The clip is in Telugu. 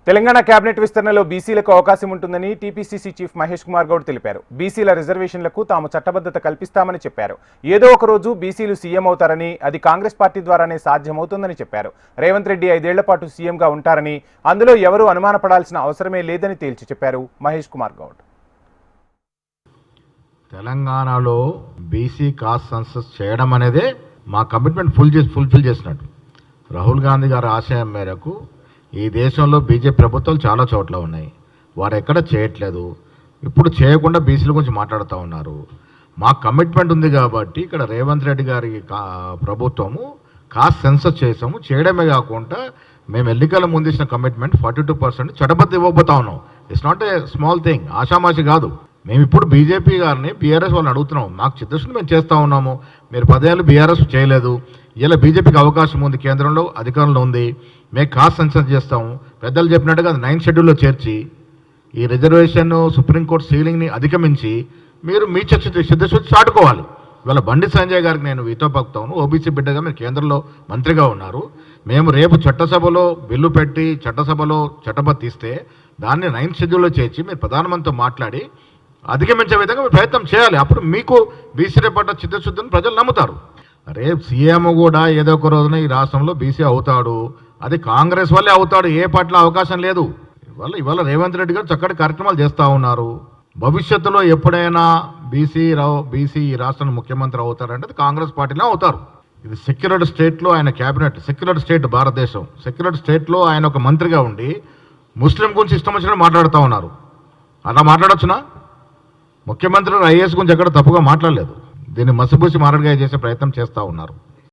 తెలంగాణ కేబినెట్ విస్తరణలో బీసీలకు అవకాశం ఉంటుందని టీపీసీసీ చీఫ్ మహేష్ కుమార్ గౌడ్ తెలిపారు. బీసీల రిజర్వేషన్లకు తాము చట్టబద్ధత కల్పిస్తామని చెప్పారు. ఏదో ఒక రోజు బీసీలు సీఎం అవుతారని, అది కాంగ్రెస్ పార్టీ ద్వారానే సాధ్యమవుతుందని చెప్పారు. రేవంత్ రెడ్డి 5 ఏళ్ల పాటు సీఎంగా ఉంటారని, అందులో ఎవరూ అనుమానపడాల్సిన అవసరమే లేదని తేల్చి చెప్పారు మహేష్ కుమార్ గౌడ్. తెలంగాణలో బీసీ కాస్ట్ సెన్సస్ చేయడం అనేదే మా కమిట్మెంట్ ఫుల్ఫిల్ చేసినట్టు. రాహుల్ గాంధీ గారి ఆశయం మేరకు ఈ దేశంలో బీజేపీ ప్రభుత్వాలు చాలా చోట్ల ఉన్నాయి, వారు ఎక్కడ చేయట్లేదు. ఇప్పుడు చేయకుండా బీసీల గురించి మాట్లాడుతూ ఉన్నారు. మా కమిట్మెంట్ ఉంది కాబట్టి ఇక్కడ రేవంత్ రెడ్డి గారి ప్రభుత్వము కాస్ట్ సెన్సస్ చేసాము. చేయడమే కాకుండా మేము ఎన్నికల ముందు ఇచ్చిన కమిట్మెంట్ 42% చట్టబద్ధ ఇవ్వబోతా ఉన్నాం. It's not a small thing, ఆషామాషి కాదు. మేము ఇప్పుడు బీజేపీ గారిని బీఆర్ఎస్ వాళ్ళని అడుగుతున్నాం, మాకు చిత్తశుద్ధి మేము చేస్తూ ఉన్నాము. మీరు 10 ఏళ్ళు బీఆర్ఎస్ చేయలేదు, ఇలా బీజేపీకి అవకాశం ఉంది, కేంద్రంలో అధికారంలో ఉంది, మేము కాస్ట్ సెన్సస్ చేస్తాము. పెద్దలు చెప్పినట్టుగా 9th షెడ్యూల్లో చేర్చి ఈ రిజర్వేషన్ సుప్రీంకోర్టు సీలింగ్ని అధిగమించి మీరు మీ చిత్తశుద్ధి చాటుకోవాలి. ఇవాళ బండి సంజయ్ గారికి నేను వీతో పక్తాను, ఓబీసీ బిడ్డగా మీరు కేంద్రంలో మంత్రిగా ఉన్నారు. మేము రేపు చట్టసభలో బిల్లు పెట్టి చట్టసభలో చట్టబద్ధ తీస్తే దాన్ని 9th షెడ్యూల్లో చేర్చి మీరు ప్రధానమంత్రితో మాట్లాడి అధిగమించే విధంగా మీరు ప్రయత్నం చేయాలి. అప్పుడు మీకు బీసీ పట్ల చిత్తశుద్ధిని ప్రజలు నమ్ముతారు. రేపు సీఎం కూడా ఏదో ఒక రోజున ఈ రాష్ట్రంలో బీసీ అవుతాడు, అది కాంగ్రెస్ వల్లే అవుతాడు, ఏ పార్టీలో అవకాశం లేదు. ఇవాళ రేవంత్ రెడ్డి గారు చక్కటి కార్యక్రమాలు చేస్తూ ఉన్నారు. భవిష్యత్తులో ఎప్పుడైనా బీసీ ఈ రాష్ట్రానికి ముఖ్యమంత్రి అవుతారంటే అది కాంగ్రెస్ పార్టీలో అవుతారు. ఇది సెక్యులర్ స్టేట్లో ఆయన క్యాబినెట్, సెక్యులర్ స్టేట్ భారతదేశం, సెక్యులర్ స్టేట్లో ఆయన ఒక మంత్రిగా ఉండి ముస్లిం గురించి ఇష్టం వచ్చినట్టు మాట్లాడుతూ ఉన్నారు. అలా మాట్లాడొచ్చునా? ముఖ్యమంత్రి ఐఏఎస్ గురించి ఎక్కడ తప్పుగా మాట్లాడలేదు. దీన్ని మసిపూసి మారడిగా చేసే ప్రయత్నం చేస్తూ ఉన్నారు.